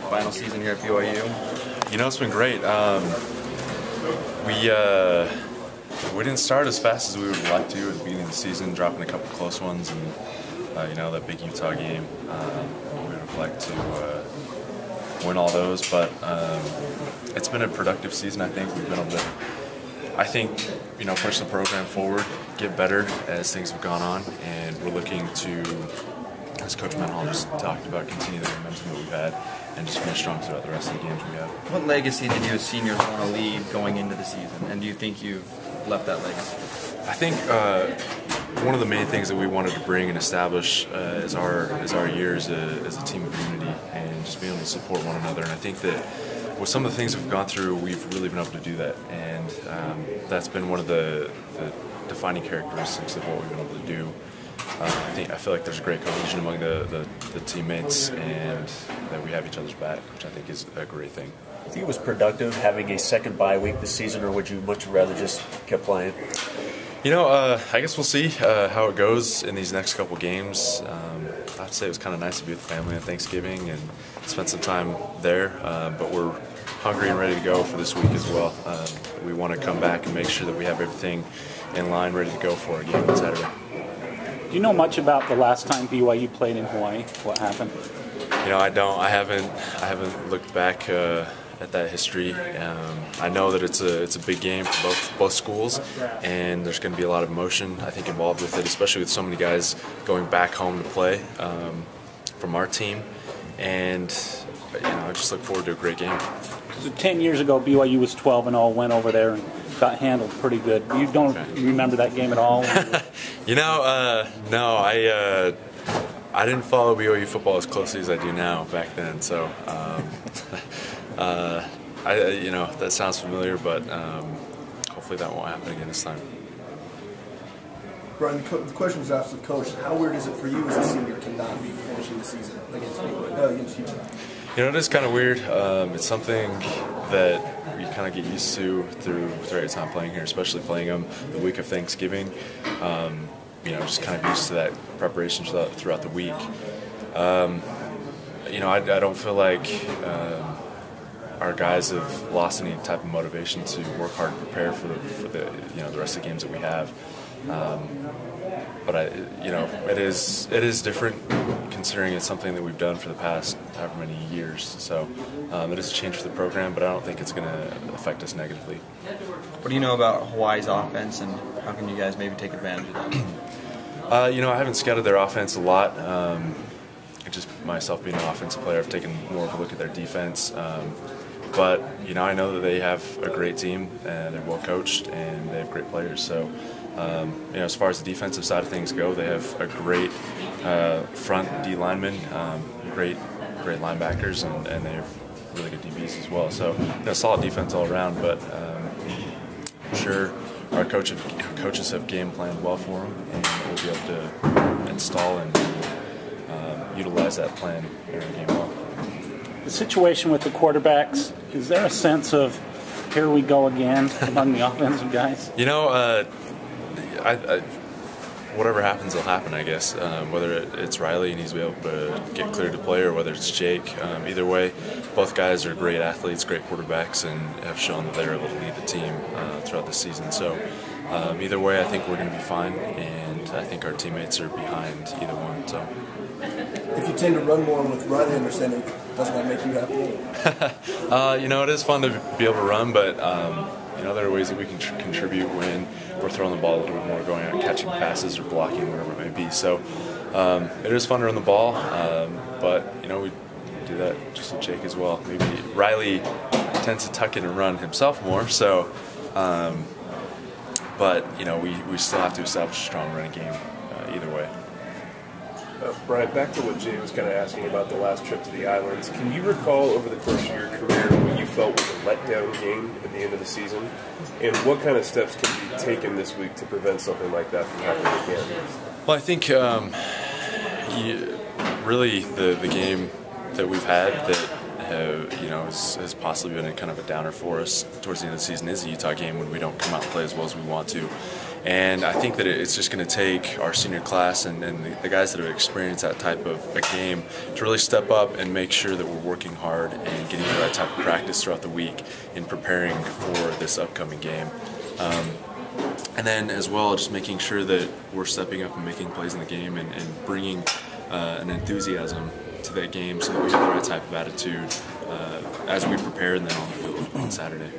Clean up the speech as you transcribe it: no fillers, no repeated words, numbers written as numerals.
final season here at BYU? You know, it's been great. We didn't start as fast as we would like to at the beginning of the season, dropping a couple close ones, and you know, that big Utah game. We would like to win all those, but it's been a productive season. I think we've been able to, you know, push the program forward, get better as things have gone on, and we're looking to, as Coach Mendenhall just talked about, continue the momentum that we've had and just finish strong throughout the rest of the games we have. What legacy did you as seniors want to leave going into the season, and do you think you've left that legacy? I think one of the main things that we wanted to bring and establish is our year as a team of unity and just being able to support one another. And I think that with some of the things we've gone through, we've really been able to do that, and that's been one of the defining characteristics of what we've been able to do. I feel like there's a great cohesion among the teammates, and that we have each other's back, which I think is a great thing. Do you think it was productive having a second bye week this season, or would you much rather just keep playing? You know, I guess we'll see how it goes in these next couple games. I'd say it was kind of nice to be with the family on Thanksgiving and spend some time there, but we're hungry and ready to go for this week as well. We want to come back and make sure that we have everything in line, ready to go for our game on Saturday. Do you know much about the last time BYU played in Hawaii? What happened? You know, I don't. I haven't looked back at that history. I know that it's a big game for both schools, and there's going to be a lot of emotion, I think, involved with it, especially with so many guys going back home to play from our team. And you know, I just look forward to a great game. So 10 years ago, BYU was 12-0, went over there and got handled pretty good. You don't remember that game at all? You know, no, I didn't follow BYU football as closely as I do now back then. So, you know, that sounds familiar, but hopefully that won't happen again this time. Bryan, the question was asked to the coach. How weird is it for you as a senior to not be finishing the season against Utah? You know, it is kind of weird. It's something that you kind of get used to throughout your time playing here, especially playing them the week of Thanksgiving. You know, just kind of used to that preparation throughout the week. You know, I don't feel like our guys have lost any type of motivation to work hard and prepare for the you know, the rest of the games that we have. But you know, it is different considering it's something that we've done for the past however many years. So it is a change for the program, but I don't think it's going to affect us negatively. What do you know about Hawaii's offense, and how can you guys maybe take advantage of that? You know, I haven't scouted their offense a lot. Just myself being an offensive player, I've taken more of a look at their defense. But you know, I know that they have a great team, and they're well coached, and they have great players. So you know, as far as the defensive side of things go, they have a great front D lineman, great linebackers, and they have really good DBs as well. So you know, solid defense all around. But I'm sure our coaches have game planned well for them, and we'll be able to install and utilize that plan in our game well. The situation with the quarterbacks, is there a sense of here we go again among the offensive guys? You know, whatever happens will happen, I guess. Whether it's Riley and he's able to get cleared to play, or whether it's Jake. Either way, both guys are great athletes, great quarterbacks, and have shown that they're able to lead the team throughout the season. So either way, I think we're going to be fine, and I think our teammates are behind either one. So. If you tend to run more with Riley, understanding, doesn't that make you happy? You know, it is fun to be able to run, but you know, there are ways that we can contribute when we're throwing the ball a little bit more, going out, catching passes or blocking, whatever it may be. So it is fun to run the ball, but you know, we do that just with Jake as well. Maybe Riley tends to tuck in and run himself more, so but you know, we still have to establish a strong running game either way. Bryan, back to what Jay was kind of asking about the last trip to the islands. Can you recall over the course of your career what you felt was a letdown game at the end of the season? And what kind of steps can be taken this week to prevent something like that from happening again? Well, I think really the game that we've had that you know has possibly been a kind of a downer for us towards the end of the season is the Utah game, when we don't come out and play as well as we want to. And I think that it's just going to take our senior class and the guys that have experienced that type of a game to really step up and make sure that we're working hard and getting the right type of practice throughout the week in preparing for this upcoming game. And then as well, just making sure that we're stepping up and making plays in the game and bringing an enthusiasm to that game so that we have the right type of attitude as we prepare and then on the field on Saturday.